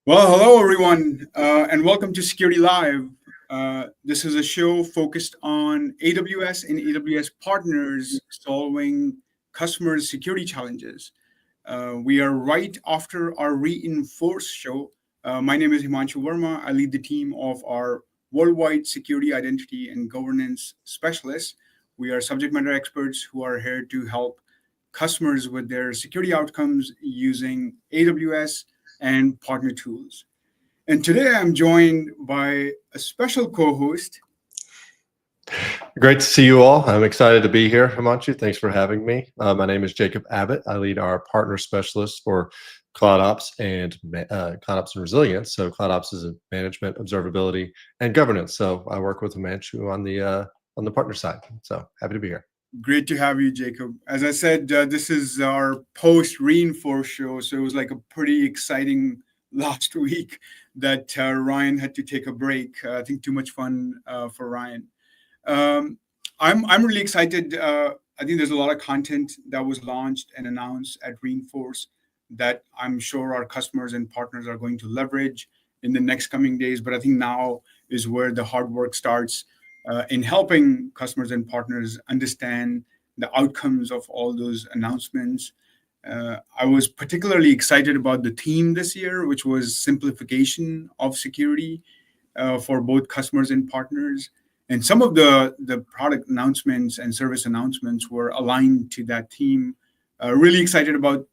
Well, hello everyone, and welcome to Security Live. This is a show focused on AWS and AWS partners solving customers' security challenges. We are right after our Reinforce show. My name is Himanshu Verma. I lead the team of our worldwide security, identity, and governance specialists. We are subject matter experts who are here to help customers with their security outcomes using AWS and partner tools. And today I'm joined by a special co-host. Great to see you all. I'm excited to be here, Himanshu. Thanks for having me. My name is Jacob Abbott. I lead our partner specialist for CloudOps and CloudOps and Resilience. So CloudOps is a management, observability, and governance. So I work with Himanshu on the partner side. So happy to be here. Great to have you, Jacob. As I said, this is our post-Reinforce show, so it was like a pretty exciting last week that Ryan had to take a break. I think too much fun for Ryan. I'm really excited. I think there's a lot of content that was launched and announced at Reinforce that I'm sure our customers and partners are going to leverage in the next coming days. But I think now is where the hard work starts in helping customers and partners understand the outcomes of all those announcements. I was particularly excited about the theme this year, which was simplification of security for both customers and partners. And some of the product announcements and service announcements were aligned to that theme. Really excited about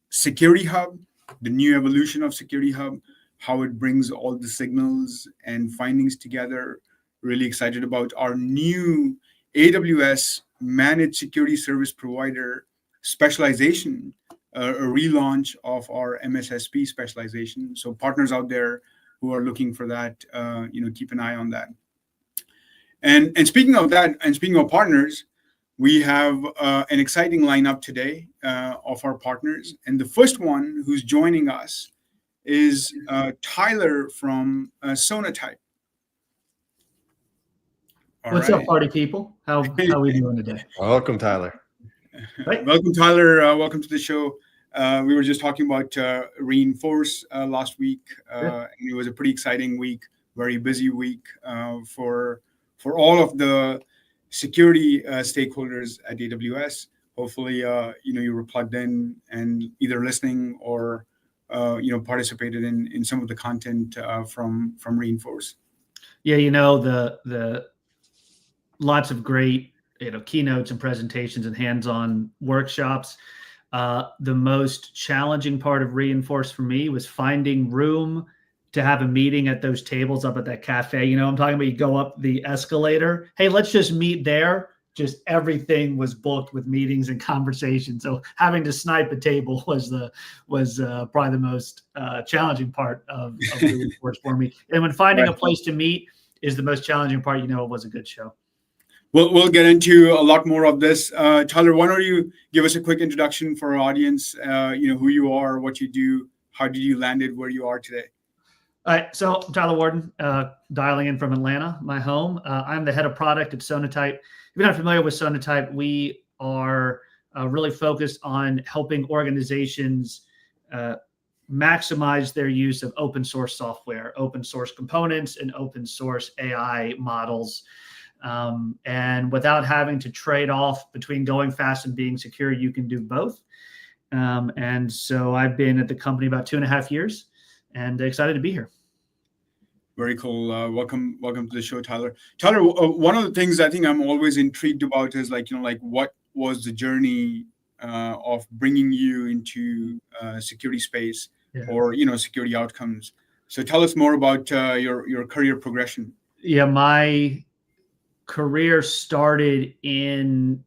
Security Hub, the new evolution of Security Hub, how it brings all the signals and findings together. Really excited about our new AWS managed security service provider specialization, a relaunch of our MSSP specialization. So partners out there who are looking for that, keep an eye on that. And speaking of that, and speaking of partners, we have an exciting lineup today of our partners. And the first one who's joining us is Tyler from Sonatype. What's up, party people? How are we doing today? Welcome, Tyler. Right. Welcome, Tyler. Welcome to the show. We were just talking about Reinforce last week. And it was a pretty exciting week, very busy week for all of the security stakeholders at AWS. Hopefully, you were plugged in and either listening or participated in some of the content from Reinforce. Yeah, the lots of great keynotes and presentations and hands-on workshops. The most challenging part of Reinforce for me was finding room to have a meeting at those tables up at that cafe. I'm talking about, you go up the escalator. Hey, let's just meet there. Just everything was booked with meetings and conversations. So having to snipe a table was probably the most challenging part of Reinforce for me. And when finding a place to meet is the most challenging part, it was a good show. We'll get into a lot more of this. Tyler, why don't you give us a quick introduction for our audience? Who you are, what you do, how did you landed where you are today? All right, so I'm Tyler Warden, dialing in from Atlanta, my home. I'm the head of product at Sonatype. If you're not familiar with Sonatype, we are really focused on helping organizations maximize their use of open source software, open source components, and open source AI models. And without having to trade off between going fast and being secure, you can do both. And so I've been at the company about 2.5 years and excited to be here. Very cool. Welcome to the show, Tyler. Tyler, one of the things I think I'm always intrigued about is what was the journey of bringing you into security space or, security outcomes. So tell us more about your career progression. Yeah, my career started in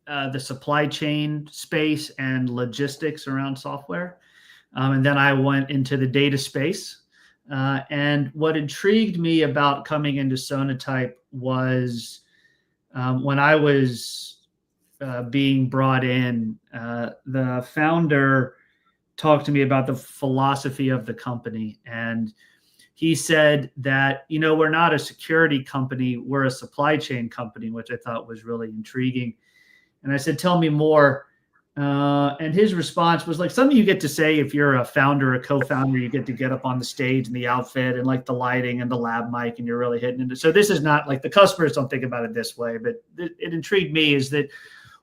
the supply chain space and logistics around software. And then I went into the data space. And what intrigued me about coming into Sonatype was when I was being brought in, the founder talked to me about the philosophy of the company. And he said that, we're not a security company, we're a supply chain company, which I thought was really intriguing. And I said, tell me more. And his response was like something you get to say if you're a founder, a co-founder, you get to get up on the stage and the outfit and like the lighting and the lab mic, and you're really hitting it. So this is not like the customers don't think about it this way, but it intrigued me is that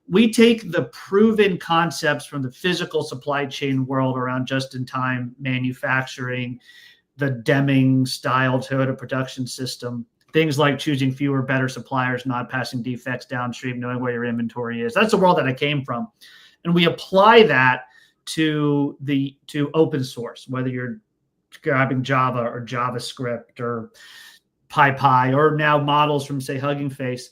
we take the proven concepts from the physical supply chain world around just-in-time manufacturing, the Deming style Toyota production system, things like choosing fewer, better suppliers, not passing defects downstream, knowing where your inventory is. That's the world that I came from. And we apply that to open source, whether you're grabbing Java or JavaScript or PyPy or now models from, say, Hugging Face.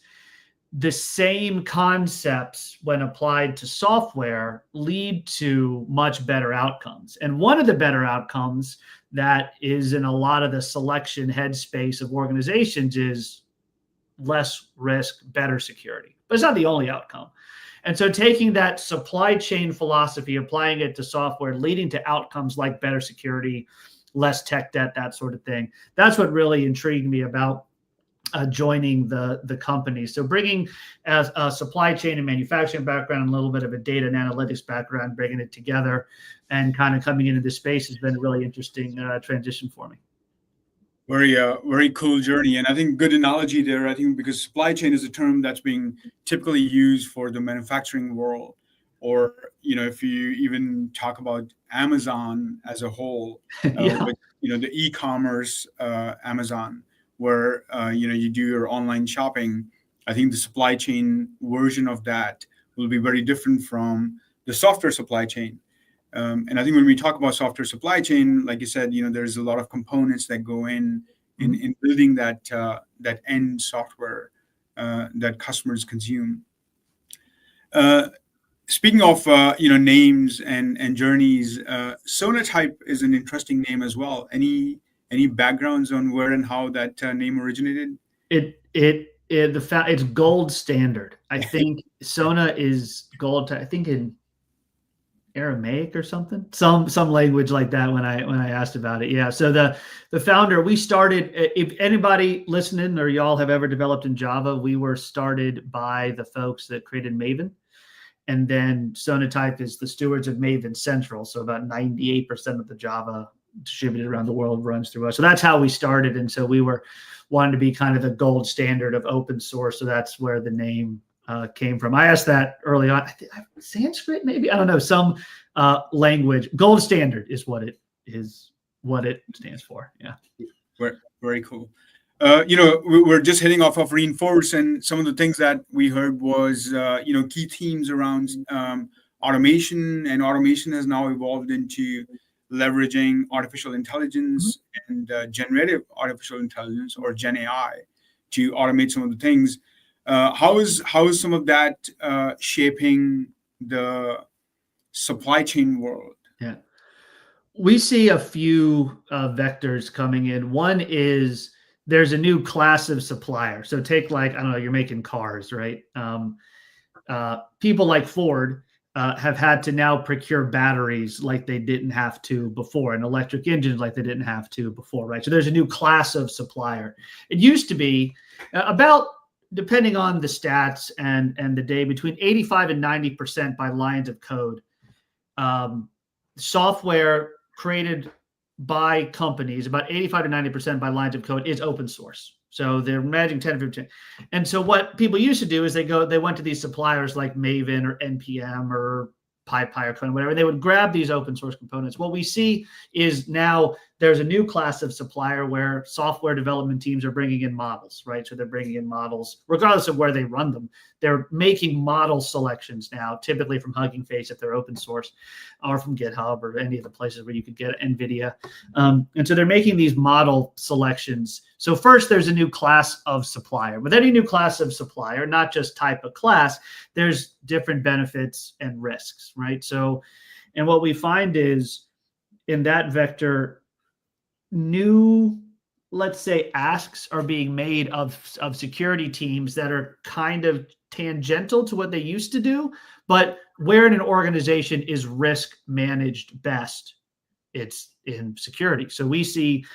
The same concepts, when applied to software, lead to much better outcomes. And one of the better outcomes that is in a lot of the selection headspace of organizations is less risk, better security. But it's not the only outcome. And so taking that supply chain philosophy, applying it to software, leading to outcomes like better security, less tech debt, that sort of thing. That's what really intrigued me about joining the company. So bringing a supply chain and manufacturing background and a little bit of a data and analytics background, bringing it together and kind of coming into this space has been a really interesting transition for me. Very cool journey. And I think good analogy there, I think, because supply chain is a term that's being typically used for the manufacturing world. Or, if you even talk about Amazon as a whole, Yeah. with, the e-commerce Amazon, where, you do your online shopping. I think the supply chain version of that will be very different from the software supply chain. And I think when we talk about software supply chain, like you said, there's a lot of components that go in building that end software that customers consume. Speaking of names and journeys, Sonatype is an interesting name as well. Any backgrounds on where and how that name originated? It's gold standard. I think Sona is gold. I think in Aramaic or something, some language like that when I asked about it. Yeah. So the founder, we started, if anybody listening or y'all have ever developed in Java, we were started by the folks that created Maven. And then Sonatype is the stewards of Maven Central. So about 98% of the Java distributed around the world runs through us. So that's how we started. And so we wanted to be kind of the gold standard of open source. So that's where the name came from. I asked that early on. Sanskrit, maybe? I don't know. Some language. Gold standard is what it stands for. Yeah. Very cool. We're just hitting off of Reinforce, and some of the things that we heard was, key themes around automation, and automation has now evolved into leveraging artificial intelligence and generative artificial intelligence, or Gen AI, to automate some of the things. How is some of that shaping the supply chain world? Yeah, we see a few vectors coming in. One is there's a new class of supplier. So take I don't know, you're making cars, right? People like Ford have had to now procure batteries like they didn't have to before, and electric engines like they didn't have to before, right? So there's a new class of supplier. It used to be about, depending on the stats and the day, between 85 and 90% by lines of code. Software created by companies, about 85 to 90% by lines of code, is open source. So they're managing 10 to 15%. And so what people used to do is they went to these suppliers like Maven or NPM or PyPy or Code, whatever. They would grab these open source components. What we see is now there's a new class of supplier where software development teams are bringing in models, right? So they're bringing in models, regardless of where they run them. They're making model selections now, typically from Hugging Face if they're open source, or from GitHub or any of the places where you could get NVIDIA. And so they're making these model selections. So first, there's a new class of supplier. With any new class of supplier, not just type of class, there's different benefits and risks, right? So, and what we find is in that vector, new, let's say, asks are being made of security teams that are kind of tangential to what they used to do, but where in an organization is risk managed best, it's in security. So we see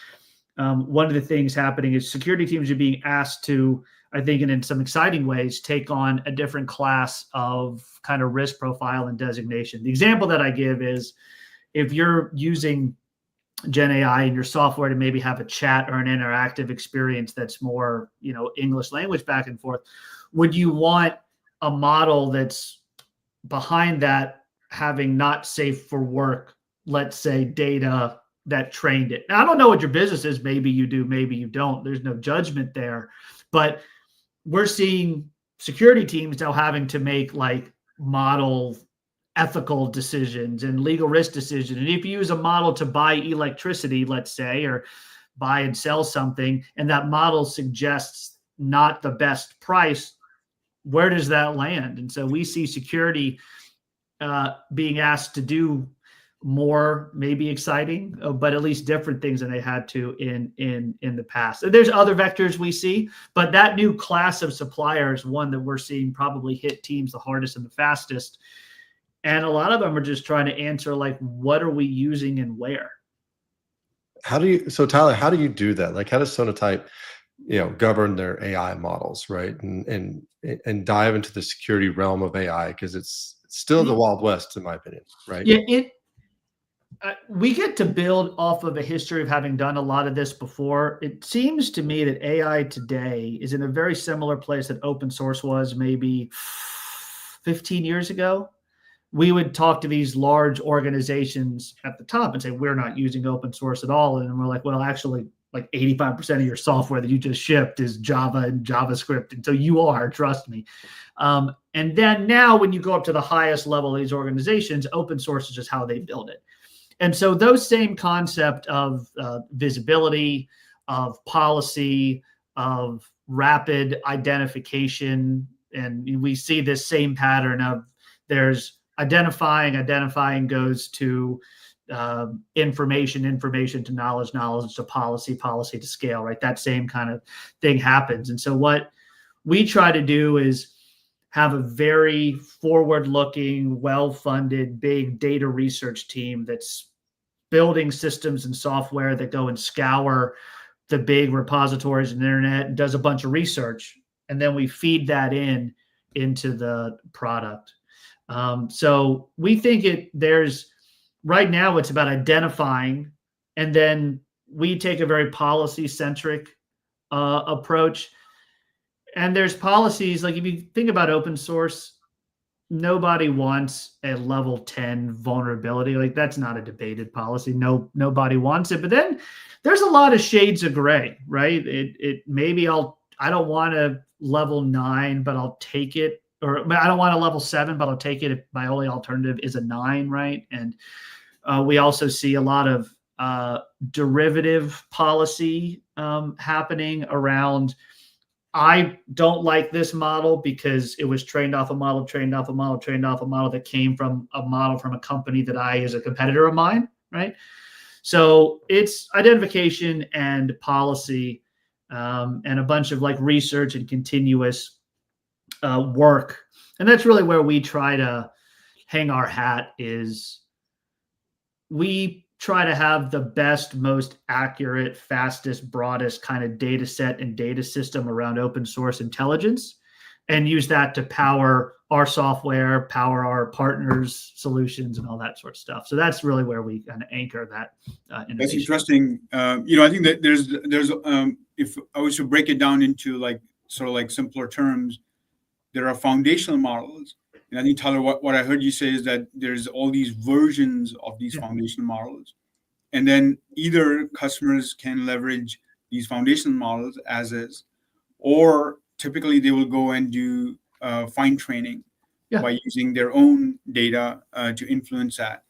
one of the things happening is security teams are being asked to I think, and in some exciting ways, take on a different class of kind of risk profile and designation. The example that I give is if you're using Gen AI in your software to maybe have a chat or an interactive experience that's more, English language back and forth, would you want a model that's behind that having not safe for work, let's say, data that trained it? Now, I don't know what your business is. Maybe you do, maybe you don't. There's no judgment there. But we're seeing security teams now having to make like model ethical decisions and legal risk decisions. And if you use a model to buy electricity, let's say, or buy and sell something, and that model suggests not the best price, where does that land? And so we see security being asked to do more, maybe exciting, but at least different things than they had to in the past. And there's other vectors we see, but that new class of suppliers, one that we're seeing probably hit teams the hardest and the fastest. And a lot of them are just trying to answer, like, what are we using and where? So Tyler, how do you do that? Like, how does Sonatype, govern their AI models, right? And dive into the security realm of AI, because it's still the Wild West, in my opinion, right? Yeah, we get to build off of a history of having done a lot of this before. It seems to me that AI today is in a very similar place that open source was maybe 15 years ago. We would talk to these large organizations at the top and say, we're not using open source at all. And we're like, well, actually, like 85% of your software that you just shipped is Java and JavaScript. And so you are, trust me. And then now when you go up to the highest level of these organizations, open source is just how they build it. And so those same concept of visibility, of policy, of rapid identification, and we see this same pattern of there's identifying goes to information to knowledge to policy to scale, right? That same kind of thing happens. And so what we try to do is have a very forward-looking, well-funded, big data research team that's building systems and software that go and scour the big repositories on the internet and does a bunch of research. And then we feed that into the product. So we think right now it's about identifying, and then we take a very policy-centric approach. And there's policies, like if you think about open source, nobody wants a level 10 vulnerability. Like that's not a debated policy. Nobody wants it. But then there's a lot of shades of gray, right? Maybe I don't want a level 9, but I'll take it. Or I don't want a level 7, but I'll take it if my only alternative is a 9, right? And we also see a lot of derivative policy happening around, I don't like this model because it was trained off a model that came from a model from a company that I is a competitor of mine, right? So it's identification and policy and a bunch of like research and continuous work. And that's really where we try to hang our hat is we try to have the best, most accurate, fastest, broadest kind of data set and data system around open source intelligence and use that to power our software, power our partners' solutions and all that sort of stuff. So that's really where we kind of anchor that innovation. That's interesting. I think that there's if I was to break it down into like sort of like simpler terms, there are foundational models. And I think, Tyler, what I heard you say is that there's all these versions of these foundational models. And then either customers can leverage these foundational models as is, or typically they will go and do fine training by using their own data to influence that.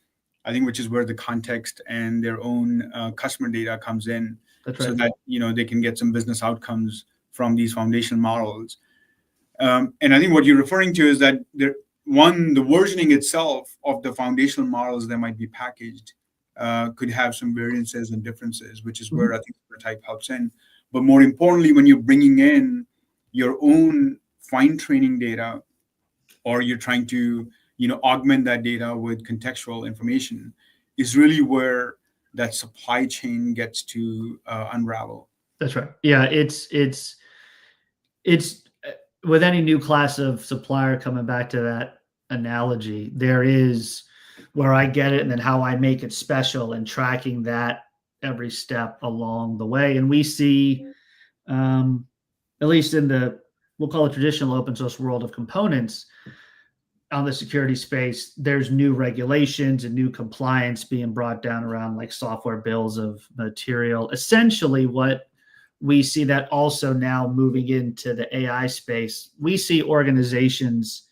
I think which is where the context and their own customer data comes in. That's right. So that they can get some business outcomes from these foundational models. And I think what you're referring to is that the versioning itself of the foundational models that might be packaged could have some variances and differences, which is where I think Sonatype helps in. But more importantly, when you're bringing in your own fine training data, or you're trying to augment that data with contextual information, is really where that supply chain gets to unravel. That's right. Yeah, it's it's with any new class of supplier, coming back to that analogy, there is where I get it and then how I make it special and tracking that every step along the way. And we see, at least in the, we'll call it traditional open source world of components, on the security space, there's new regulations and new compliance being brought down around like software bills of material. Essentially, what we see that also now moving into the AI space, we see organizations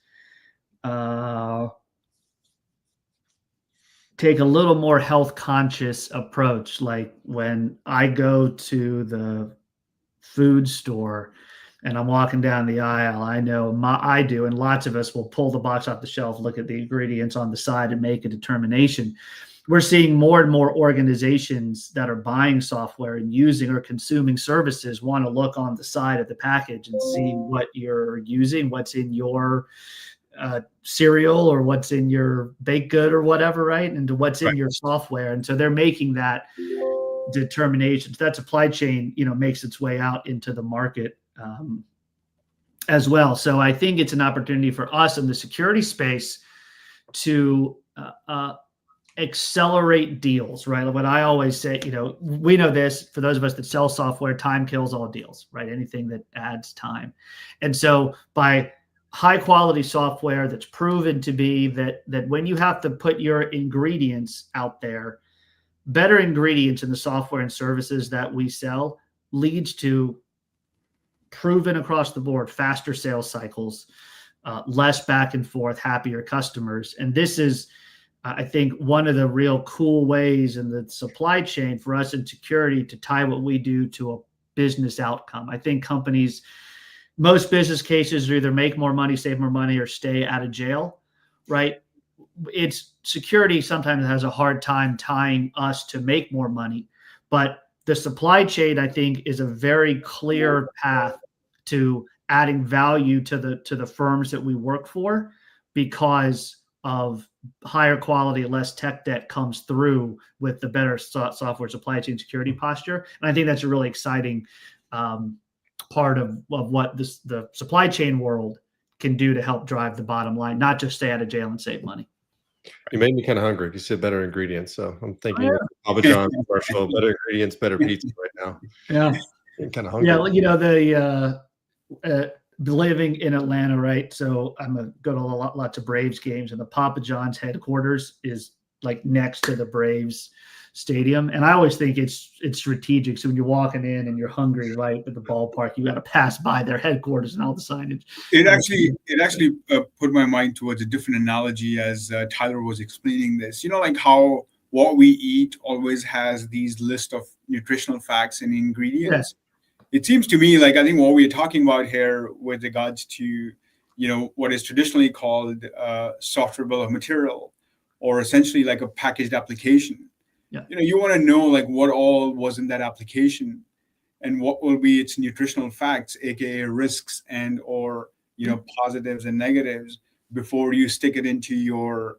take a little more health conscious approach. Like when I go to the food store and I'm walking down the aisle, I know I do, and lots of us will pull the box off the shelf, look at the ingredients on the side and make a determination. We're seeing more and more organizations that are buying software and using or consuming services want to look on the side of the package and see what you're using, what's in your cereal or what's in your baked good or whatever, right? And what's in your software. And so they're making that determination. So that supply chain, makes its way out into the market as well. So I think it's an opportunity for us in the security space to accelerate deals, right? What I always say, we know this, for those of us that sell software, time kills all deals, right? Anything that adds time. And so by high quality software that's proven to be that when you have to put your ingredients out there, better ingredients in the software and services that we sell leads to proven across the board, faster sales cycles, less back and forth, happier customers. And this is, I think, one of the real cool ways in the supply chain for us in security to tie what we do to a business outcome. I think companies, most business cases are either make more money, save more money, or stay out of jail, right? It's security sometimes has a hard time tying us to make more money, but the supply chain, I think, is a very clear path to adding value to the firms that we work for because of higher quality, less tech debt comes through with the better software supply chain security posture. And I think that's a really exciting part of what the supply chain world can do to help drive the bottom line, not just stay out of jail and save money. You made me kind of hungry. You said better ingredients, so I'm thinking Papa John's commercial, better ingredients, better pizza right now. Yeah, I'm kind of hungry. Yeah, living in Atlanta, right? So I'm go to lots of Braves games, and the Papa John's headquarters is like next to the Braves stadium. And I always think it's strategic. So when you're walking in and you're hungry, right, at the ballpark, you got to pass by their headquarters and all the signage. It actually put my mind towards a different analogy as Tyler was explaining this. Like how what we eat always has these list of nutritional facts and ingredients. Yeah. It seems to me like I think what we're talking about here with regards to, what is traditionally called software bill of material, or essentially like a packaged application. Yeah. You want to know like what all was in that application and what will be its nutritional facts, aka risks and or positives and negatives, before you stick it into your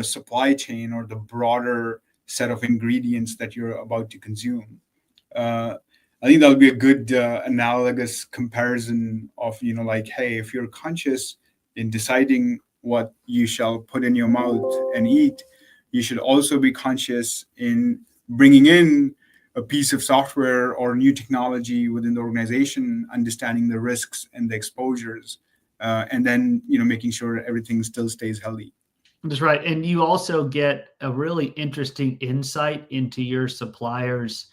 supply chain or the broader set of ingredients that you're about to consume. I think that'll be a good analogous comparison of like, hey, if you're conscious in deciding what you shall put in your mouth and eat, you should also be conscious in bringing in a piece of software or new technology within the organization, understanding the risks and the exposures, and then making sure everything still stays healthy. That's right. And you also get a really interesting insight into your suppliers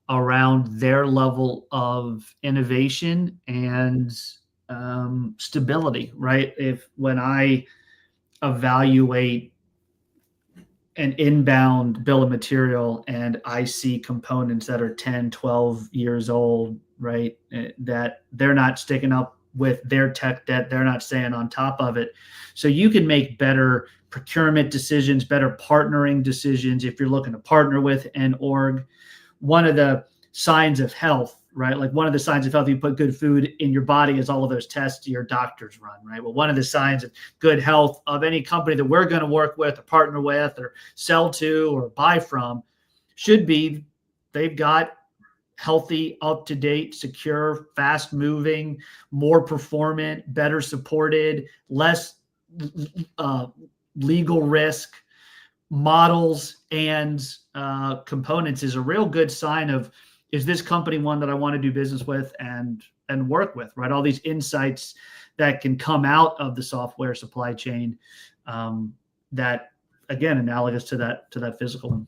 around their level of innovation and stability, right? When I evaluate an inbound bill of material and I see components that are 10, 12 years old, right, that they're not sticking up with their tech debt, they're not staying on top of it. So you can make better procurement decisions, better partnering decisions if you're looking to partner with an org. One of the signs of health, right? Like one of the signs of health, you put good food in your body is all of those tests your doctors run, right? Well, one of the signs of good health of any company that we're going to work with or partner with or sell to or buy from should be they've got healthy, up-to-date, secure, fast-moving, more performant, better supported, less legal risk models and components is a real good sign of, is this company one that I want to do business with and work with, right? All these insights that can come out of the software supply chain, that again, analogous to that physical one.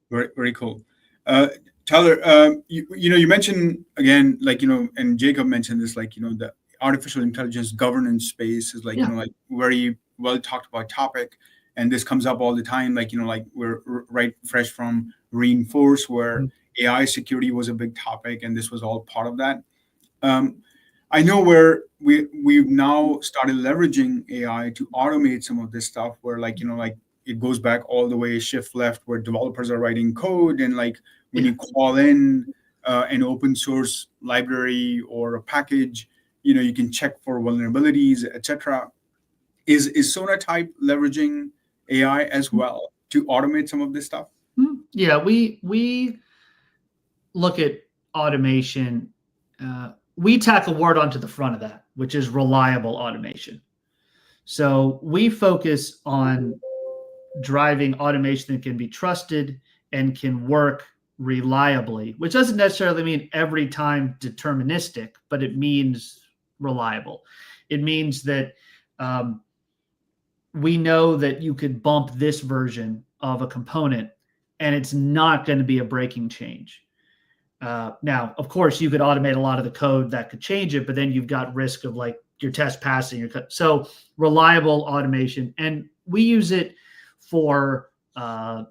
Very, very cool. Tyler, you mentioned again, like, and Jacob mentioned this, like, the artificial intelligence governance space is like, like very well talked about topic. And this comes up all the time. Like, like we're right fresh from Reinforce, where AI security was a big topic, and this was all part of that. I know where we've now started leveraging AI to automate some of this stuff, where like, like it goes back all the way shift left, where developers are writing code, and like when you call in an open source library or a package, you can check for vulnerabilities, etc. Is Sonatype leveraging AI as well to automate some of this stuff? Yeah, we look at automation. We tack a word onto the front of that, which is reliable automation. So we focus on driving automation that can be trusted and can work reliably, which doesn't necessarily mean every time deterministic, but it means reliable. It means that we know that you could bump this version of a component and it's not going to be a breaking change. Now, of course, you could automate a lot of the code that could change it, but then you've got risk of like your test passing. So reliable automation. And we use it for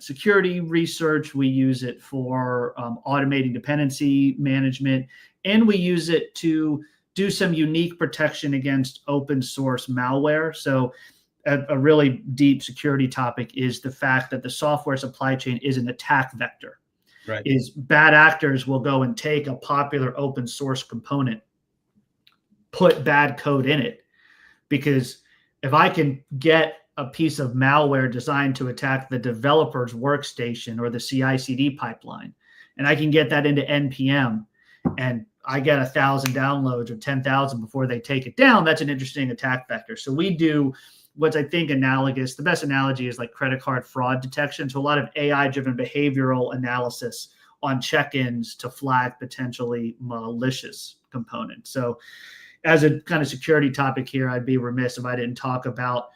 security research. We use it for automating dependency management. And we use it to do some unique protection against open source malware. So a really deep security topic is the fact that the software supply chain is an attack vector. Right. Is bad actors will go and take a popular open source component, put bad code in it, because if I can get a piece of malware designed to attack the developer's workstation or the CI/CD pipeline, and I can get that into NPM, and I get 1,000 downloads or 10,000 before they take it down, that's an interesting attack vector. So we do what's, I think, analogous. The best analogy is like credit card fraud detection. So a lot of AI-driven behavioral analysis on check-ins to flag potentially malicious components. So as a kind of security topic here, I'd be remiss if I didn't talk about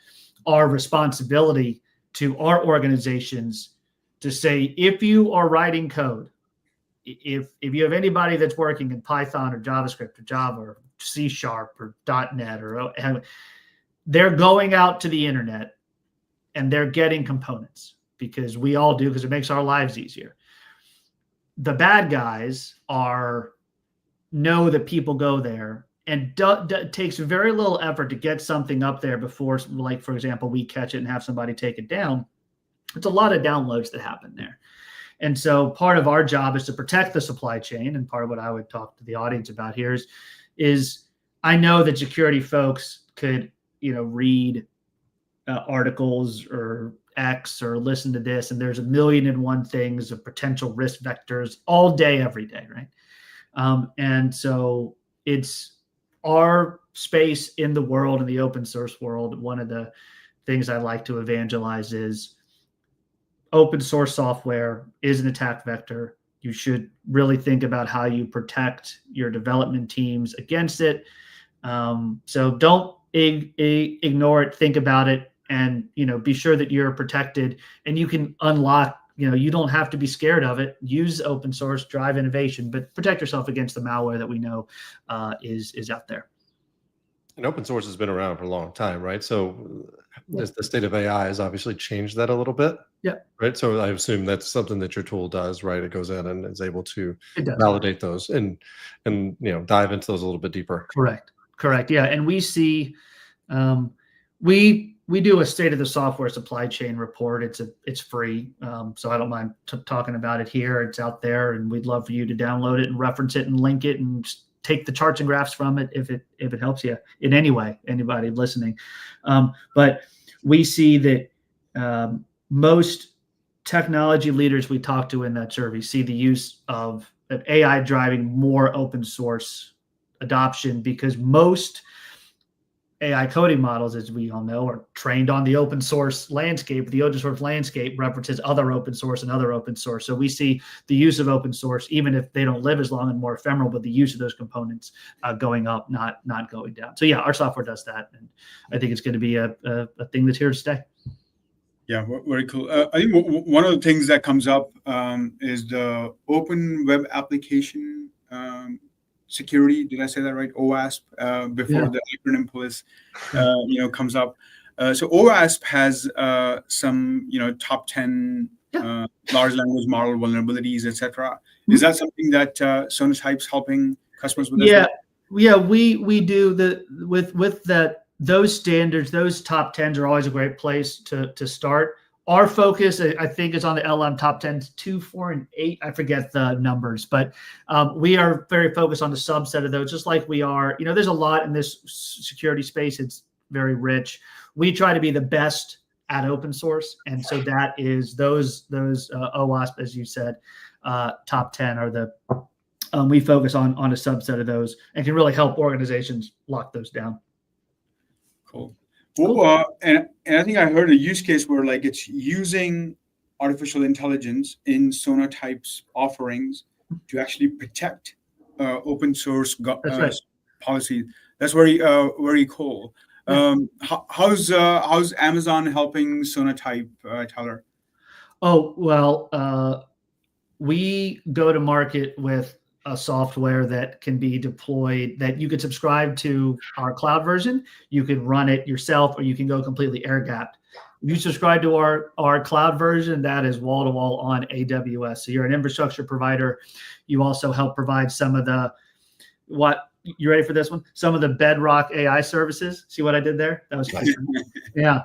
our responsibility to our organizations to say, if you are writing code, if you have anybody that's working in Python or JavaScript or Java or C# or .NET or they're going out to the internet and they're getting components, because we all do, because it makes our lives easier. The bad guys know that people go there, and takes very little effort to get something up there before, like, for example, we catch it and have somebody take it down. It's a lot of downloads that happen there. And so part of our job is to protect the supply chain. And part of what I would talk to the audience about here is I know that security folks could, read articles or X or listen to this, and there's 1,000,001 things of potential risk vectors all day, every day, right? And so it's our space in the world, in the open source world. One of the things I like to evangelize is open source software is an attack vector. You should really think about how you protect your development teams against it. So don't ignore it, think about it, and, be sure that you're protected, and you can unlock, you don't have to be scared of it. Use open source, drive innovation, but protect yourself against the malware that we know is out there. And open source has been around for a long time, right? So the state of AI has obviously changed that a little bit. Yeah. Right. So I assume that's something that your tool does, right? It goes in and is able to validate those and dive into those a little bit deeper. Correct. Yeah. And we see, we do a state of the software supply chain report. It's free. So I don't mind talking about it here. It's out there, and we'd love for you to download it and reference it and link it and take the charts and graphs from it if it helps you in any way, anybody listening. But we see that most technology leaders we talk to in that survey see the use of AI driving more open source adoption, because most AI coding models, as we all know, are trained on the open source landscape. The open source landscape references other open source and other open source. So we see the use of open source, even if they don't live as long and more ephemeral, but the use of those components going up, not going down. So yeah, our software does that, and I think it's going to be a thing that's here to stay. Yeah, very cool. I think one of the things that comes up is the Open Web Application Security. Did I say that right? OWASP. Before the acronym police, comes up. So OWASP has some, top 10 large language model vulnerabilities, etc. Is that something that Sonatype's helping customers with? Yeah, we do with that. Those standards, those top 10s are always a great place to start. Our focus, I think, is on the LM top 10s, 2, 4, and 8. I forget the numbers, but we are very focused on the subset of those, just like we are. There's a lot in this security space. It's very rich. We try to be the best at open source, and so that is those OWASP, as you said, top 10 are the we focus on a subset of those and can really help organizations lock those down. Cool. Well, and I think I heard a use case where it's using artificial intelligence in Sonatype's offerings to actually protect open source policies. That's very cool. How's Amazon helping Sonatype, Tyler? Oh, well, we go to market with a software that can be deployed, that you could subscribe to our cloud version. You can run it yourself, or you can go completely air-gapped. If you subscribe to our cloud version, that is wall-to-wall on AWS. So you're an infrastructure provider. You also help provide some of the, you ready for this one? Some of the bedrock AI services. See what I did there? That was fun. Yeah.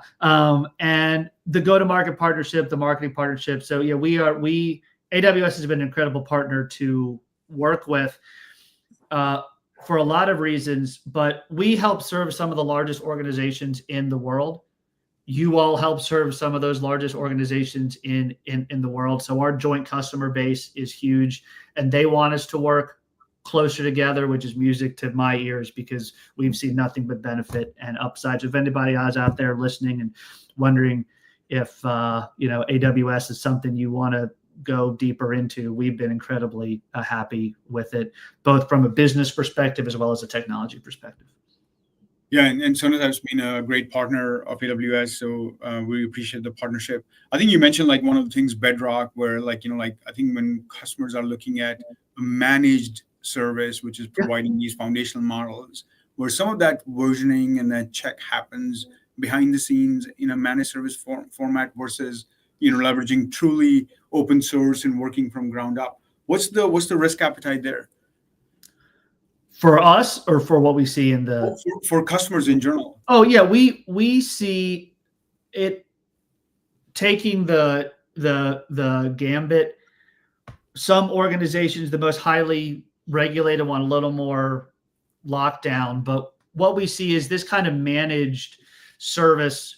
And the go-to-market partnership, the marketing partnership. So yeah, AWS has been an incredible partner to work with for a lot of reasons, but we help serve some of the largest organizations in the world. You all help serve some of those largest organizations in the world. So our joint customer base is huge, and they want us to work closer together, which is music to my ears, because we've seen nothing but benefit and upsides. If anybody is out there listening and wondering if AWS is something you want to go deeper into, we've been incredibly happy with it, both from a business perspective as well as a technology perspective. Yeah, and Sonatype's been a great partner of AWS, so we appreciate the partnership. I think you mentioned one of the things, Bedrock, where I think when customers are looking at a managed service, which is providing these foundational models, where some of that versioning and that check happens behind the scenes in a managed service format versus leveraging truly open source and working from ground up. What's the risk appetite there? For us, or for what we see in the for customers in general? Oh yeah, we see it taking the gambit. Some organizations, the most highly regulated one, a little more lockdown, but what we see is this kind of managed service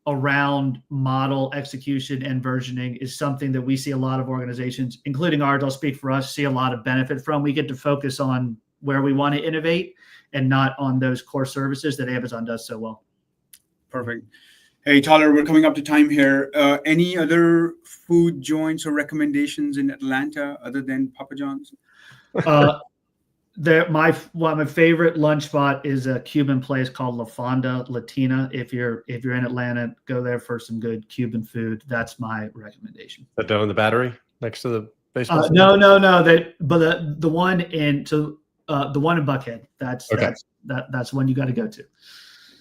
around model execution and versioning is something that we see a lot of organizations, including ours, I'll speak for us, see a lot of benefit from. We get to focus on where we want to innovate and not on those core services that Amazon does so well. Perfect. Hey, Tyler, we're coming up to time here. Any other food joints or recommendations in Atlanta other than Papa John's? My favorite lunch spot is a Cuban place called La Fonda Latina. If you're in Atlanta, go there for some good Cuban food. That's my recommendation. That down in the Battery next to the baseball? No. But the one in the one in Buckhead. That's one you got to go to.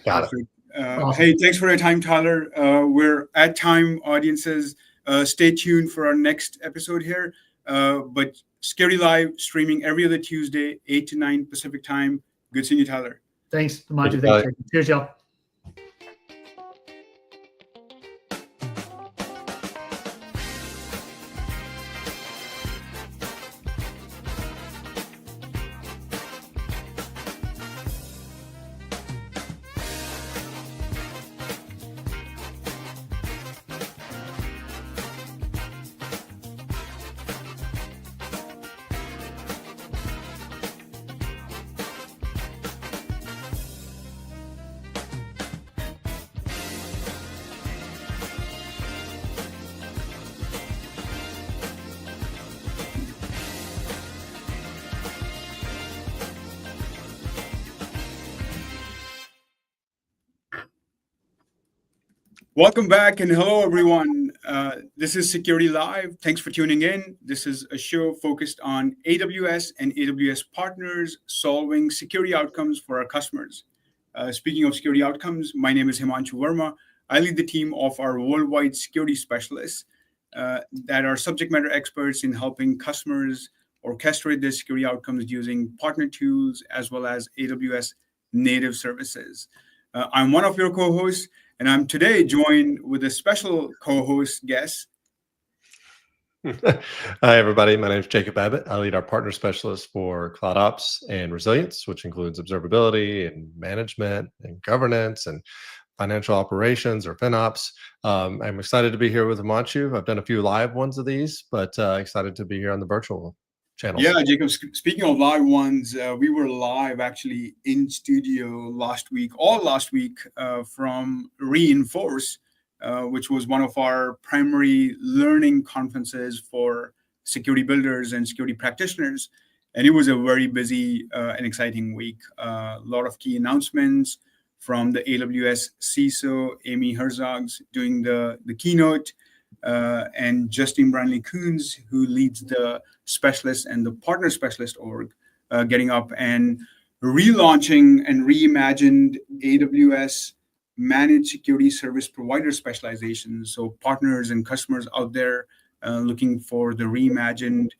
Got it. Awesome. Hey, thanks for your time, Tyler. We're at time, audiences. Stay tuned for our next episode here. But Security Live streaming every other Tuesday, 8 to 9 Pacific time. Good seeing you, Tyler. Thanks, Himanshu. Thanks. Cheers, y'all. Welcome back and hello, everyone. This is Security Live. Thanks for tuning in. This is a show focused on AWS and AWS partners solving security outcomes for our customers. Speaking of security outcomes, my name is Himanshu Verma. I lead the team of our worldwide security specialists that are subject matter experts in helping customers orchestrate their security outcomes using partner tools as well as AWS native services. I'm one of your co-hosts, and I'm today joined with a special co-host guest. Hi, everybody. My name is Jacob Abbott. I lead our partner specialist for Cloud Ops and Resilience, which includes observability and management and governance and financial operations or FinOps. I'm excited to be here with Himanshu. I've done a few live ones of these, but excited to be here on the virtual channels. Yeah, Jacob, speaking of live ones, we were live actually in studio last week from Reinforce, which was one of our primary learning conferences for security builders and security practitioners. And it was a very busy and exciting week. A lot of key announcements from the AWS CISO, Amy Herzog's doing the keynote, and Justin Brantley-Coons, who leads the specialist and the partner specialist org, getting up and relaunching and reimagined AWS managed security service provider specialization. So partners and customers out there looking for the reimagined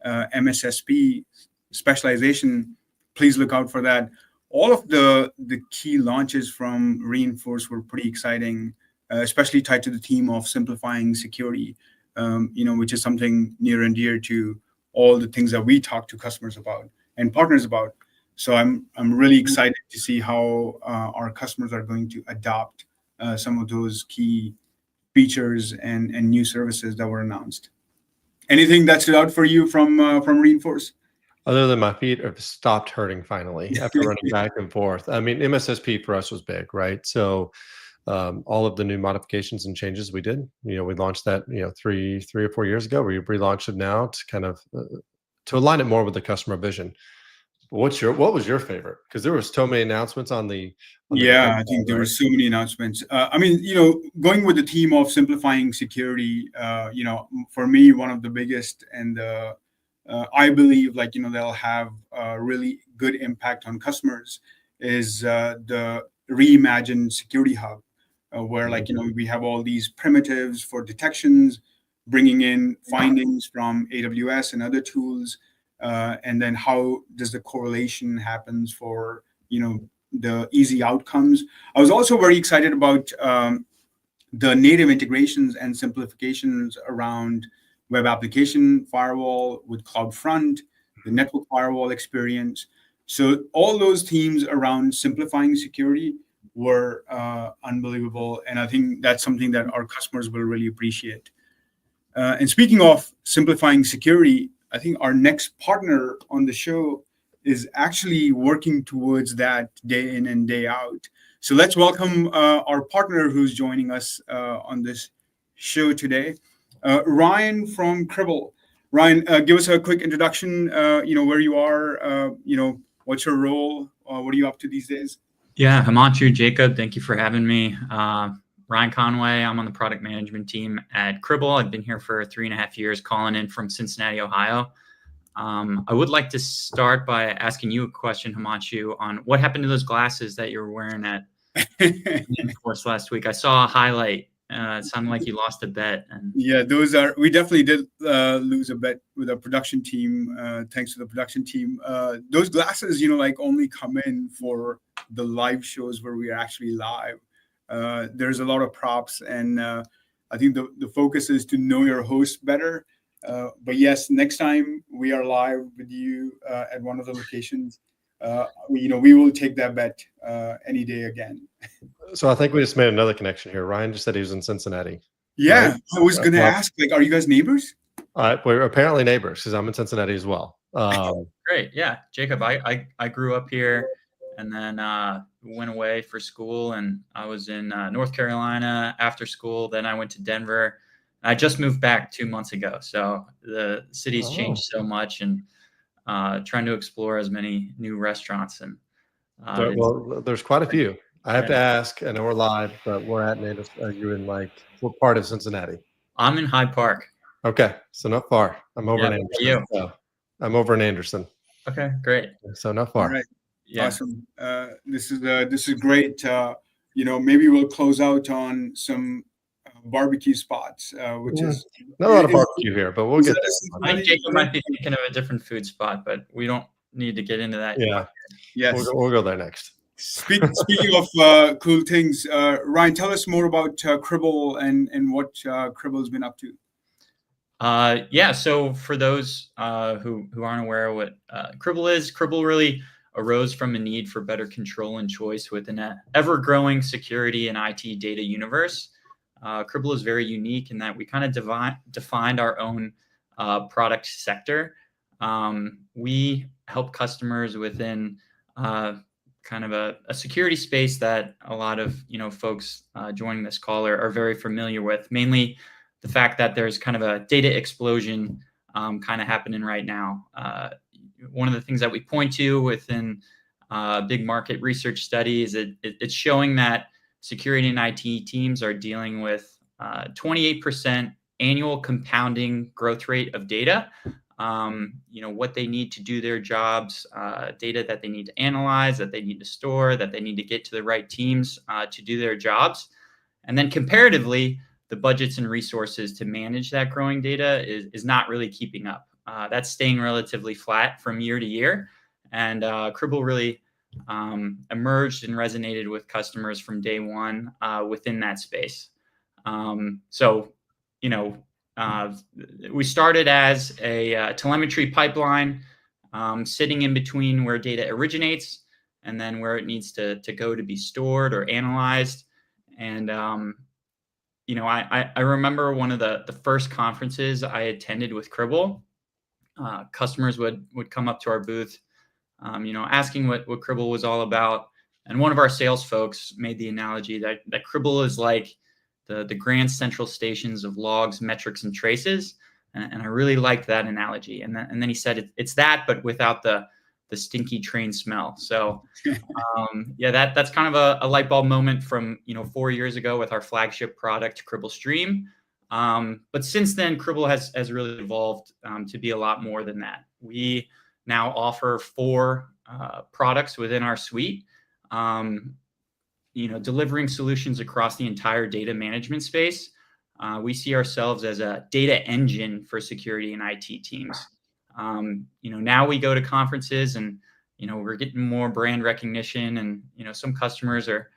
MSSP specialization, please look out for that. All of the key launches from Reinforce were pretty exciting, especially tied to the theme of simplifying security, which is something near and dear to all the things that we talk to customers about and partners about. So I'm really excited to see how our customers are going to adopt some of those key features and new services that were announced. Anything that stood out for you from Reinforce? Other than my feet have stopped hurting finally after running back and forth. I mean, MSSP for us was big, right? So all of the new modifications and changes we did, we launched that, 3 or 4 years ago. We relaunched it now to kind of to align it more with the customer vision. What was your favorite? Because there was so many announcements on the. I think there were so many announcements. Going with the theme of simplifying security, for me, one of the biggest and I believe they'll have a really good impact on customers is the reimagined security hub, where we have all these primitives for detections, bringing in findings from AWS and other tools, and then how does the correlation happens for the easy outcomes. I was also very excited about the native integrations and simplifications around web application firewall with CloudFront, the network firewall experience. So all those themes around simplifying security were unbelievable. And I think that's something that our customers will really appreciate. And speaking of simplifying security, I think our next partner on the show is actually working towards that day in and day out. So let's welcome our partner who's joining us on this show today, Ryan from Cribl. Ryan, give us a quick introduction, where you are, what's your role, what are you up to these days? Yeah, Himanshu, Jacob, thank you for having me. Ryan Conway, I'm on the product management team at Cribl. I've been here for 3.5 years, calling in from Cincinnati, Ohio. I would like to start by asking you a question, Himanshu, on what happened to those glasses that you were wearing at Reinforce last week. I saw a highlight. It sounded like you lost a bet. Yeah, we definitely did lose a bet with our production team. Thanks to the production team. Those glasses, only come in for the live shows where we are actually live. There's a lot of props, and I think the focus is to know your host better. But yes, next time we are live with you at one of the locations, we will take that bet any day again. So I think we just made another connection here. Ryan just said he was in Cincinnati. Yeah, right? I was going to ask, are you guys neighbors? We're apparently neighbors because I'm in Cincinnati as well. Great. Yeah. Jacob, I grew up here and then went away for school, and I was in North Carolina after school. Then I went to Denver. I just moved back 2 months ago. So the city's changed so much, and trying to explore as many new restaurants. And well, there's quite a few. I have to ask, I know we're live, but we're at native. Are you in what part of Cincinnati? I'm in Hyde Park. Okay, so not far. I'm over in Yeah, Anderson. you? So I'm over in Anderson. Okay, great. So not All far. right. Yeah. Awesome. This is great. Maybe we'll close out on some barbecue spots, which is Not a lot of is- barbecue here, but we'll is get that there. a I think Cincinnati Jacob might be barbecue? thinking of a different food spot, but we don't need to get into that. Yeah, Yes. we'll go there next. Speaking of cool things, Ryan, tell us more about Cribl and what Cribl's been up to. Yeah, so for those who aren't aware of what Cribl is, Cribl really arose from a need for better control and choice within an ever-growing security and IT data universe. Cribl is very unique in that we kind of defined our own product sector. We help customers within kind of a security space that a lot of folks joining this call are very familiar with, mainly the fact that there's kind of a data explosion kind of happening right now. One of the things that we point to within big market research studies, it's showing that security and IT teams are dealing with 28% annual compounding growth rate of data. What they need to do their jobs, data that they need to analyze, that they need to store, that they need to get to the right teams to do their jobs. And then comparatively, the budgets and resources to manage that growing data is not really keeping up. That's staying relatively flat from year to year. And Cribl really emerged and resonated with customers from day one within that space. We started as a telemetry pipeline sitting in between where data originates and then where it needs to go to be stored or analyzed. And I remember one of the first conferences I attended with Cribl. Customers would come up to our booth, asking what Cribl was all about. And one of our sales folks made the analogy that Cribl is like the grand central stations of logs, metrics, and traces. And I really liked that analogy. And then he said it's that, but without the stinky train smell. So that's kind of a light bulb moment from 4 years ago with our flagship product, Cribl Stream. But since then, Cribl has really evolved to be a lot more than that. We now offer 4 products within our suite, delivering solutions across the entire data management space. We see ourselves as a data engine for security and IT teams. Now we go to conferences and we're getting more brand recognition, and some customers are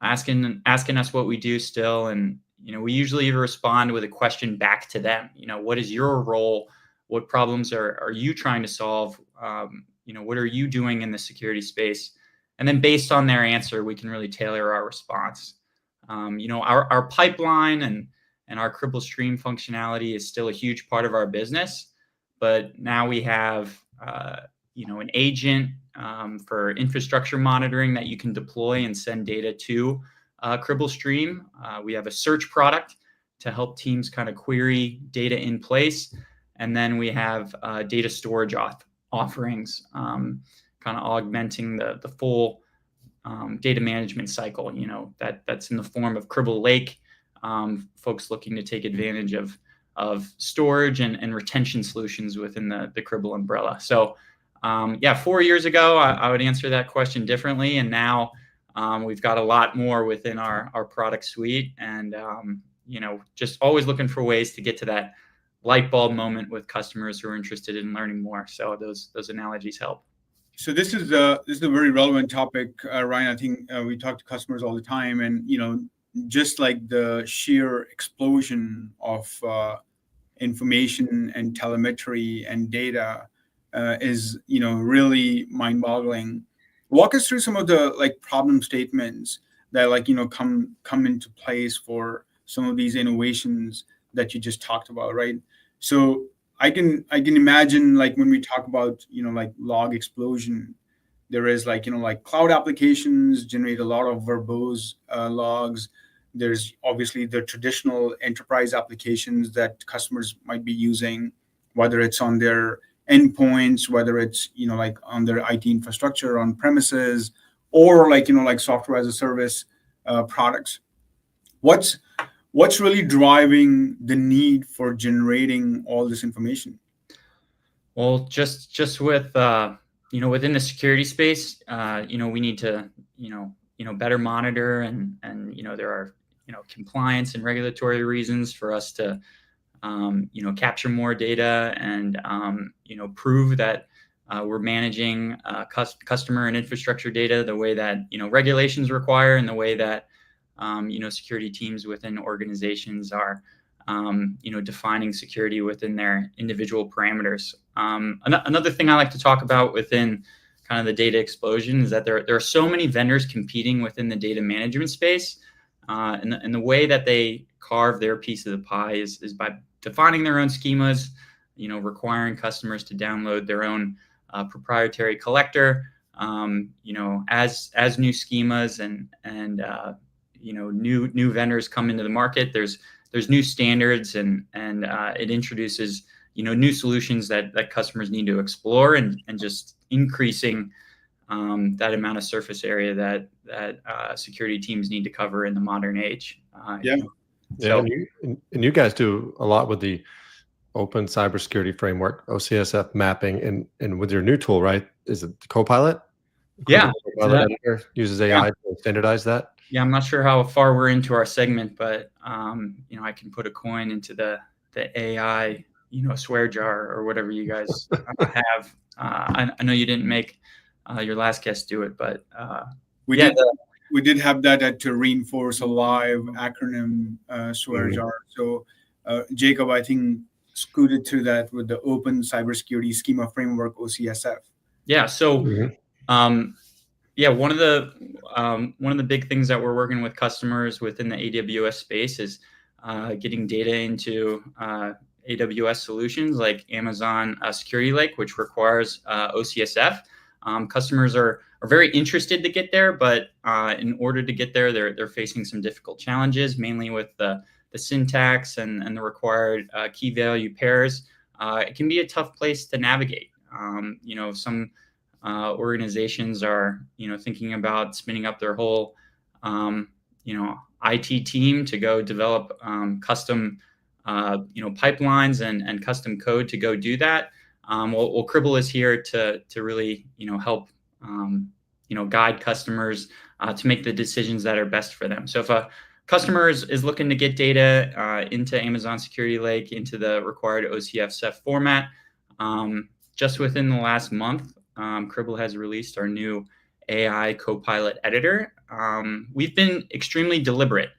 asking us what we do still, and we usually respond with a question back to them. What is your role? What problems are you trying to solve? What are you doing in the security space? And then based on their answer, we can really tailor our response. Our pipeline and our Cribl Stream functionality is still a huge part of our business, but now we have an agent for infrastructure monitoring that you can deploy and send data to Cribl Stream. We have a search product to help teams kind of query data in place. And then we have data storage offerings, kind of augmenting the full data management cycle, that's in the form of Cribl Lake, folks looking to take advantage of storage and retention solutions within the Cribl umbrella. So 4 years ago, I would answer that question differently. And now we've got a lot more within our product suite, and just always looking for ways to get to that light bulb moment with customers who are interested in learning more. So those analogies help. So this is a very relevant topic, Ryan. I think we talk to customers all the time, and just like the sheer explosion of information and telemetry and data is really mind-boggling. Walk us through some of the problem statements that come into place for some of these innovations that you just talked about, right? So I can imagine when we talk about log explosion, there is cloud applications generate a lot of verbose logs. There's obviously the traditional enterprise applications that customers might be using, whether it's on their endpoints, whether it's on their IT infrastructure on premises, or like, like software as a service products. What's really driving the need for generating all this information? Well, just with within the security space, we need to better monitor, and there are compliance and regulatory reasons for us to capture more data and prove that we're managing customer and infrastructure data the way that regulations require, and the way that security teams within organizations are defining security within their individual parameters. Another thing I like to talk about within kind of the data explosion is that there are so many vendors competing within the data management space, and the way that they carve their piece of the pie is by defining their own schemas, requiring customers to download their own proprietary collector, as new schemas and new vendors come into the market. There's new standards, and it introduces new solutions that customers need to explore, and just increasing that amount of surface area that security teams need to cover in the modern age. And you guys do a lot with the Open Cybersecurity Framework, OCSF mapping, and with your new tool, right? Is it Copilot? Yeah, Copilot editor uses AI to standardize that. Yeah, I'm not sure how far we're into our segment, but I can put a coin into the AI swear jar or whatever you guys have. I know you didn't make your last guest do it, but we did have that to reinforce a live acronym swear jar. So Jacob, I think, scooted through that with the Open Cybersecurity Schema Framework, OCSF. Yeah. So one of the big things that we're working with customers within the AWS space is getting data into AWS solutions like Amazon Security Lake, which requires OCSF. Customers are very interested to get there, but in order to get there, they're facing some difficult challenges, mainly with the syntax and the required key value pairs. It can be a tough place to navigate. Some organizations are thinking about spinning up their whole IT team to go develop custom pipelines and custom code to go do that. Well, Cribl is here to really help guide customers to make the decisions that are best for them. So if a customer is looking to get data into Amazon Security Lake, into the required OCSF format, just within the last month, Cribl has released our new AI Copilot editor. We've been extremely deliberate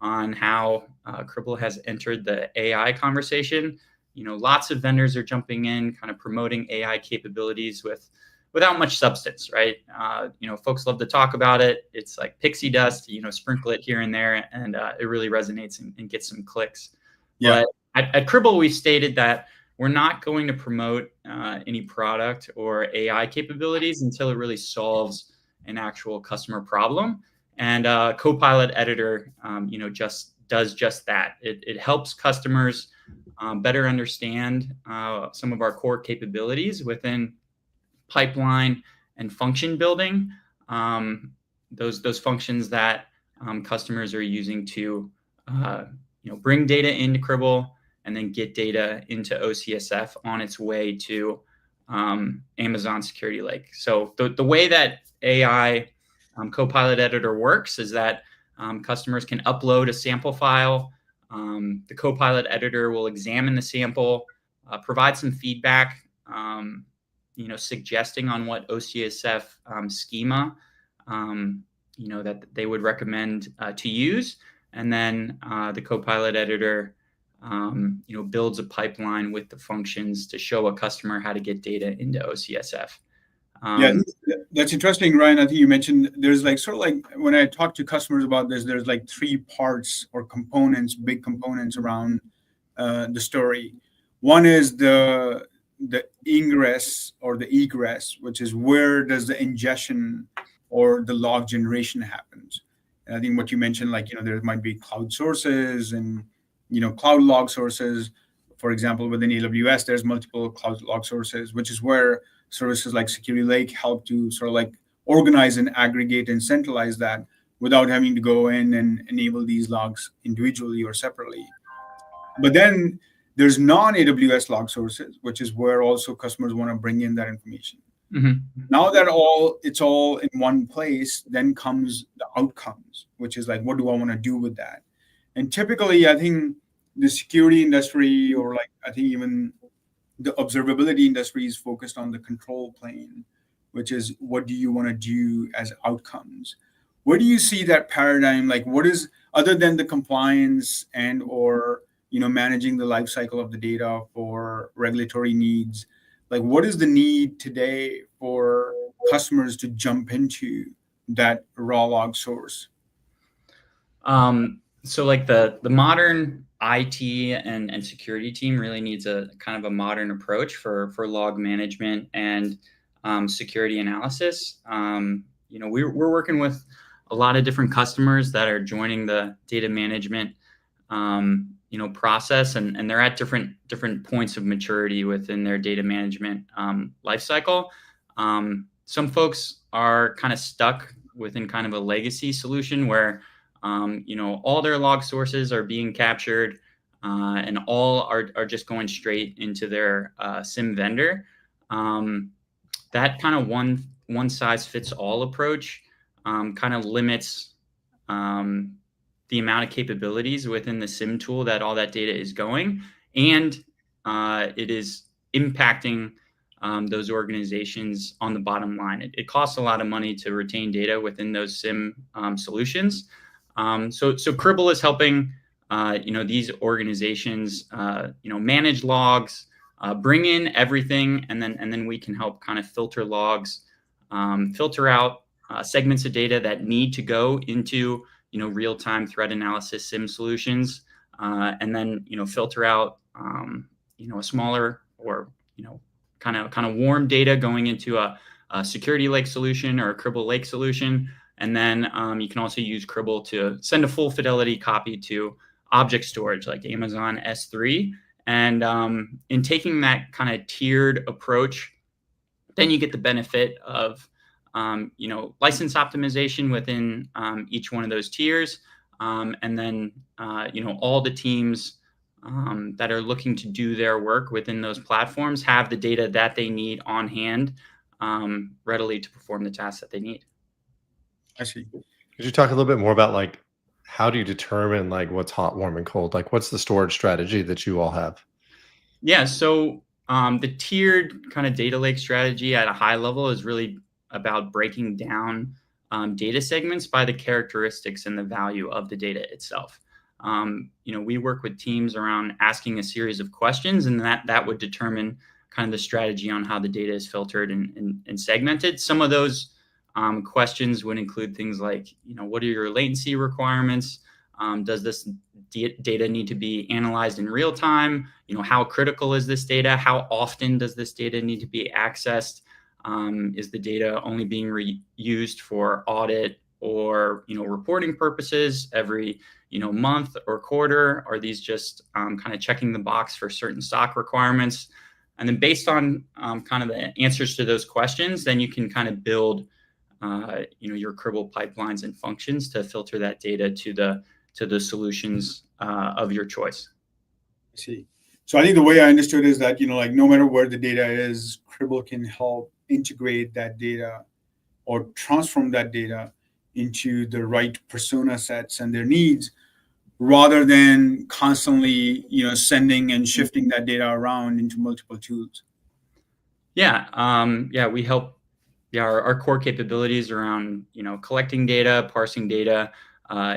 on how Cribl has entered the AI conversation. Lots of vendors are jumping in, kind of promoting AI capabilities without much substance, right? Folks love to talk about it. It's like pixie dust, sprinkle it here and there, and it really resonates and gets some clicks. Yeah. But at Cribl, we stated that we're not going to promote any product or AI capabilities until it really solves an actual customer problem. And Copilot Editor, does just that. It helps customers better understand some of our core capabilities within pipeline and function building. Those functions that customers are using to bring data into Cribl and then get data into OCSF on its way to Amazon Security Lake. So the way that AI Copilot Editor works is that customers can upload a sample file. The Copilot Editor will examine the sample, provide some feedback, suggesting on what OCSF schema, that they would recommend to use. And then the Copilot Editor builds a pipeline with the functions to show a customer how to get data into OCSF. That's interesting, Ryan. I think you mentioned there's when I talk to customers about this, there's like three parts or components, big components around the story. One is the ingress or the egress, which is where does the ingestion or the log generation happens. And I think what you mentioned, there might be cloud sources and cloud log sources. For example, within AWS, there's multiple cloud log sources, which is where services like Security Lake help to organize and aggregate and centralize that without having to go in and enable these logs individually or separately. But then there's non-AWS log sources, which is where also customers want to bring in that information. Now that it's all in one place, then comes the outcomes, which is like, what do I want to do with that? And typically, I think the security industry, or like I think even the observability industry, is focused on the control plane, which is what do you want to do as outcomes? Where do you see that paradigm? Like, what is, other than the compliance and or managing the life cycle of the data for regulatory needs, like what is the need today for customers to jump into that raw log source? So like the modern IT and security team really needs a kind of a modern approach for log management and security analysis. We're working with a lot of different customers that are joining the data management process, and they're at different points of maturity within their data management lifecycle. Some folks are kind of stuck within kind of a legacy solution where all their log sources are being captured and all are just going straight into their SIEM vendor. That kind of one size fits all approach kind of limits the amount of capabilities within the SIEM tool that all that data is going, and it is impacting those organizations on the bottom line. It costs a lot of money to retain data within those SIEM solutions. So Cribl is helping these organizations manage logs, bring in everything, and then we can help kind of filter logs, filter out segments of data that need to go into real-time threat analysis SIEM solutions, and then filter out a smaller or kind of warm data going into a security lake solution or a Cribl lake solution. And then you can also use Cribl to send a full fidelity copy to object storage like Amazon S3. And in taking that kind of tiered approach, then you get the benefit of license optimization within each one of those tiers. And then all the teams that are looking to do their work within those platforms have the data that they need on hand readily to perform the tasks that they need. I see. Could you talk a little bit more about like how do you determine like what's hot, warm, and cold? Like what's the storage strategy that you all have? Yeah, so the tiered kind of data lake strategy at a high level is really about breaking down data segments by the characteristics and the value of the data itself. We work with teams around asking a series of questions, and that would determine kind of the strategy on how the data is filtered and segmented. Some of those questions would include things like, what are your latency requirements? Does this data need to be analyzed in real time? How critical is this data? How often does this data need to be accessed? Is the data only being reused for audit or reporting purposes every month or quarter? Are these just kind of checking the box for certain SOC requirements? And then based on kind of the answers to those questions, then you can kind of build your Cribl pipelines and functions to filter that data to the solutions of your choice. I see. So I think the way I understood is that no matter where the data is, Cribl can help integrate that data or transform that data into the right persona sets and their needs, rather than constantly sending and shifting that data around into multiple tools. Yeah, we help. Yeah, our core capabilities around collecting data, parsing data,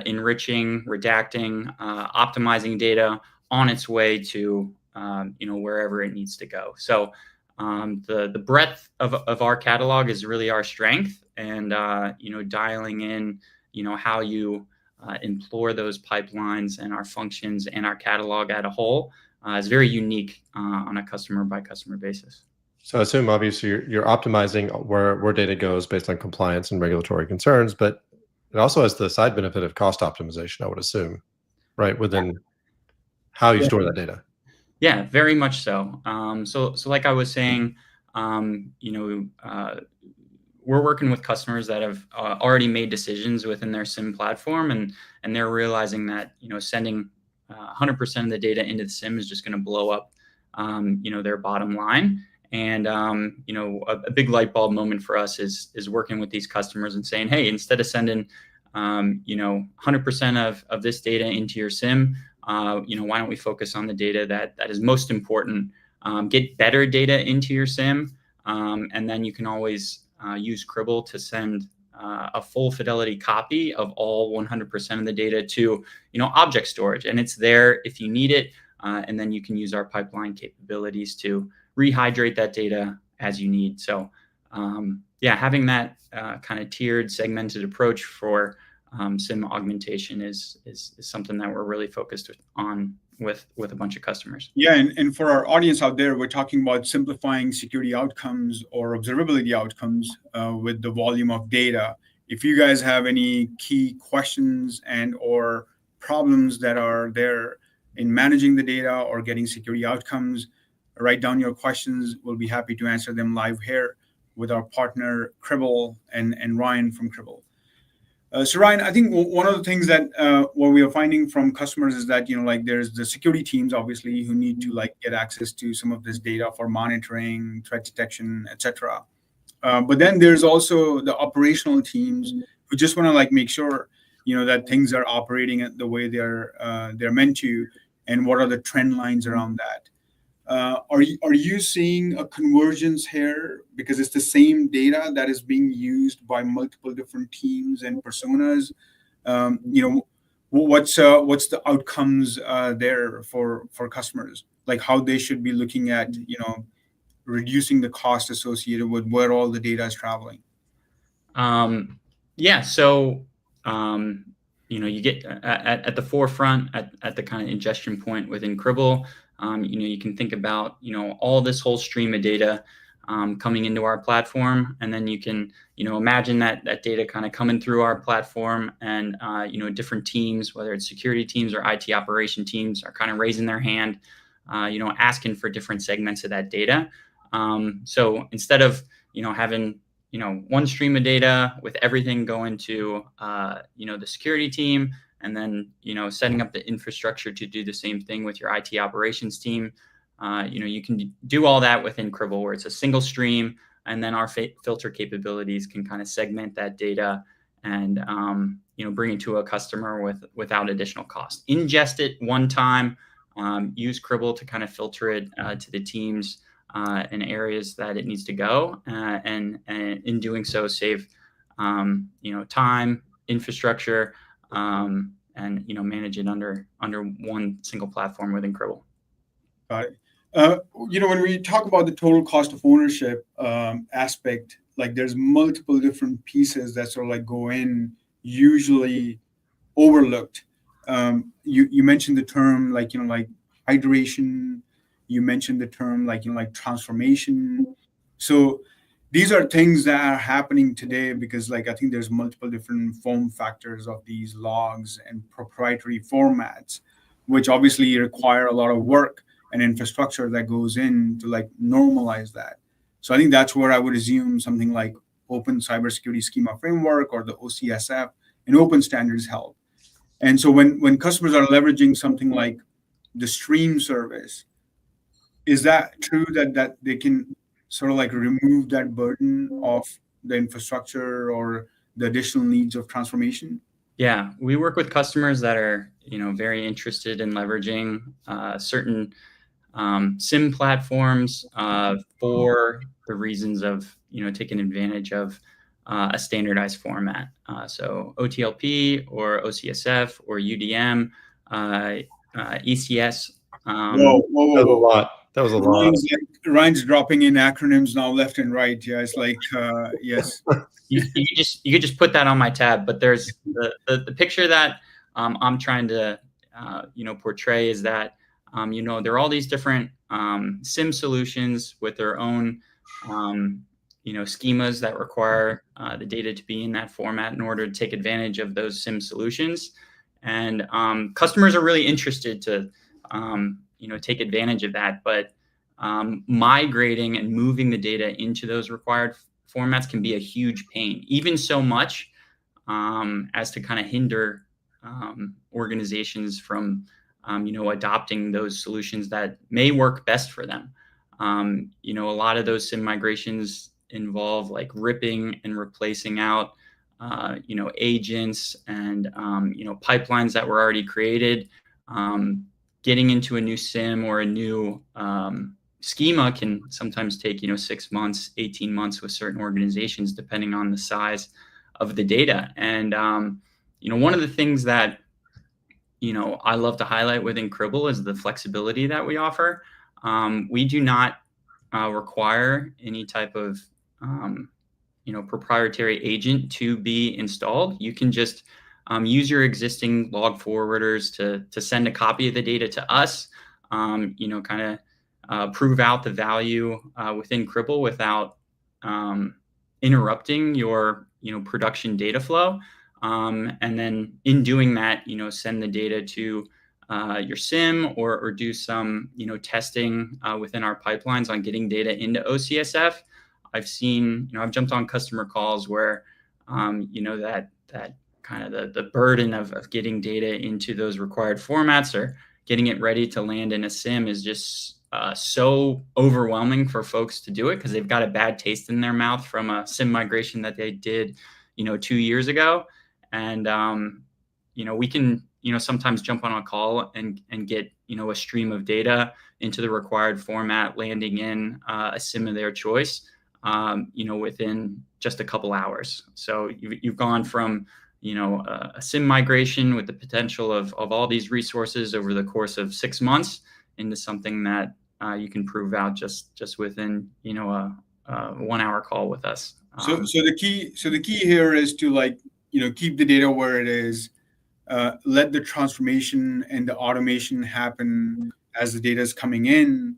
enriching, redacting, optimizing data on its way to wherever it needs to go. So the breadth of our catalog is really our strength, and dialing in how you employ those pipelines and our functions and our catalog at a whole is very unique on a customer by customer basis. So I assume obviously you're optimizing where data goes based on compliance and regulatory concerns, but it also has the side benefit of cost optimization, I would assume, right, within how you store that data. Yeah, very much so. So like I was saying, we're working with customers that have already made decisions within their SIEM platform, and they're realizing that sending 100% of the data into the SIEM is just going to blow up their bottom line. And a big light bulb moment for us is working with these customers and saying, hey, instead of sending 100% of this data into your SIEM, why don't we focus on the data that is most important? Get better data into your SIEM, and then you can always use Cribl to send a full fidelity copy of all 100% of the data to object storage, and it's there if you need it, and then you can use our pipeline capabilities to rehydrate that data as you need. So having that kind of tiered, segmented approach for SIEM augmentation is something that we're really focused on with a bunch of customers. Yeah, and for our audience out there, we're talking about simplifying security outcomes or observability outcomes with the volume of data. If you guys have any key questions and or problems that are there in managing the data or getting security outcomes, write down your questions. We'll be happy to answer them live here with our partner Cribl and Ryan from Cribl. So Ryan, I think one of the things that what we are finding from customers is that there's the security teams obviously who need to get access to some of this data for monitoring, threat detection, etc. But then there's also the operational teams who just want to make sure that things are operating at the way they're meant to, and what are the trend lines around that. Are you seeing a convergence here because it's the same data that is being used by multiple different teams and personas? What's the outcomes there for customers? Like how they should be looking at reducing the cost associated with where all the data is traveling. You get at the forefront at the kind of ingestion point within Cribl. You can think about all this whole stream of data coming into our platform, and then you can imagine that data kind of coming through our platform, and different teams, whether it's security teams or IT operation teams, are kind of raising their hand, asking for different segments of that data. So instead of having one stream of data with everything going to the security team, and then setting up the infrastructure to do the same thing with your IT operations team, you can do all that within Cribl, where it's a single stream, and then our filter capabilities can kind of segment that data and bring it to a customer without additional cost. Ingest it one time, use Cribl to kind of filter it to the teams in areas that it needs to go, and in doing so save time, infrastructure, and manage it under one single platform within Cribl. Got it. When we talk about the total cost of ownership aspect, there's multiple different pieces that sort of go in, usually overlooked. You mentioned the term hydration. You mentioned the term transformation. So these are things that are happening today because I think there's multiple different form factors of these logs and proprietary formats, which obviously require a lot of work and infrastructure that goes in to normalize that. So I think that's where I would assume something like Open Cybersecurity Schema Framework or the OCSF and open standards help. And so when customers are leveraging something like the stream service, is that true that they can sort of remove that burden of the infrastructure or the additional needs of transformation? Yeah, we work with customers that are very interested in leveraging certain SIEM platforms for the reasons of taking advantage of a standardized format. So OTLP or OCSF or UDM, ECS. Whoa. That was a lot. Ryan's dropping in acronyms now left and right. Yeah, it's yes. You could just put that on my tab, but there's the picture that I'm trying to portray is that there are all these different SIEM solutions with their own schemas that require the data to be in that format in order to take advantage of those SIEM solutions, and customers are really interested to take advantage of that, but migrating and moving the data into those required formats can be a huge pain, even so much as to kind of hinder organizations from adopting those solutions that may work best for them. A lot of those SIEM migrations involve like ripping and replacing out agents and pipelines that were already created. Getting into a new SIEM or a new schema can sometimes take 6 months, 18 months with certain organizations, depending on the size of the data. And one of the things that I love to highlight within Cribl is the flexibility that we offer. We do not require any type of proprietary agent to be installed. You can just use your existing log forwarders to send a copy of the data to us, kind of prove out the value within Cribl without interrupting your production data flow. And then in doing that, send the data to your SIEM or do some, testing within our pipelines on getting data into OCSF. I've seen, I've jumped on customer calls where, that kind of the burden of getting data into those required formats or getting it ready to land in a SIEM is just so overwhelming for folks to do it because they've got a bad taste in their mouth from a SIEM migration that they did, 2 years ago. And, we can, sometimes jump on a call and get, a stream of data into the required format, landing in a SIEM of their choice, within just a couple hours. So you've gone from, a SIEM migration with the potential of all these resources over the course of 6 months into something that you can prove out just within, a 1 hour call with us. So the key here is to keep the data where it is, let the transformation and the automation happen as the data is coming in,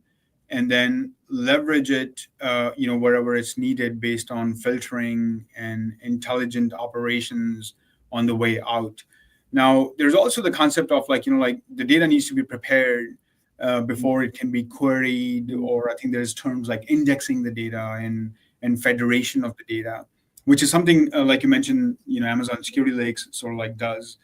and then leverage it, wherever it's needed based on filtering and intelligent operations on the way out. Now, there's also the concept of the data needs to be prepared before it can be queried, or I think there's terms like indexing the data and federation of the data, which is something like you mentioned, Amazon Security Lakes sort of does.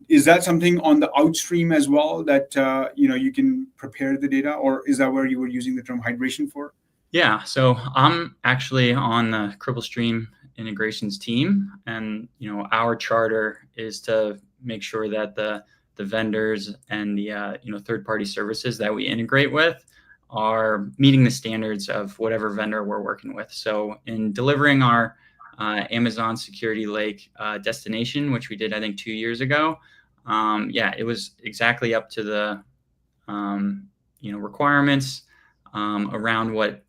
Is that something on the outstream as well that you can prepare the data, or is that where you were using the term hydration for? Yeah, so I'm actually on the Cribl Stream integrations team, and our charter is to make sure that the vendors and the third-party services that we integrate with are meeting the standards of whatever vendor we're working with. So in delivering our Amazon Security Lake destination, which we did, I think, 2 years ago. It was exactly up to the, requirements around what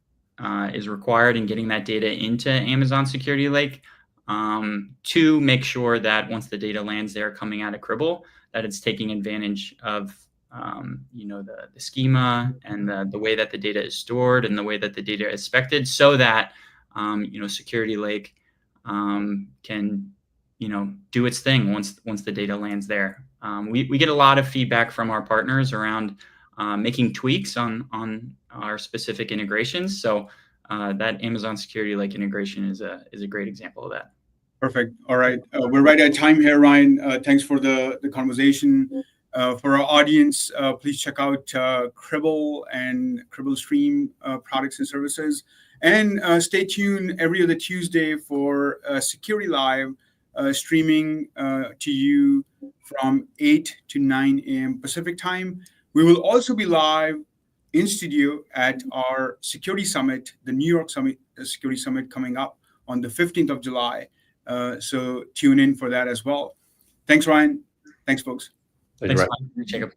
is required in getting that data into Amazon Security Lake to make sure that once the data lands there coming out of Cribl, that it's taking advantage of, the schema and the way that the data is stored and the way that the data is expected so that, Security Lake can do its thing once the data lands there. We get a lot of feedback from our partners around making tweaks on our specific integrations. So that Amazon Security Lake integration is a great example of that. Perfect. All right, we're right at time here, Ryan. Thanks for the conversation. For our audience, please check out Cribl and Cribl Stream products and services. And stay tuned every other Tuesday for Security Live, streaming to you from 8 to 9 a.m. Pacific time. We will also be live in studio at our Security Summit, the New York Summit, Security Summit coming up on the 15th of July. So tune in for that as well. Thanks, Ryan. Thanks, folks. Thanks, Jacob.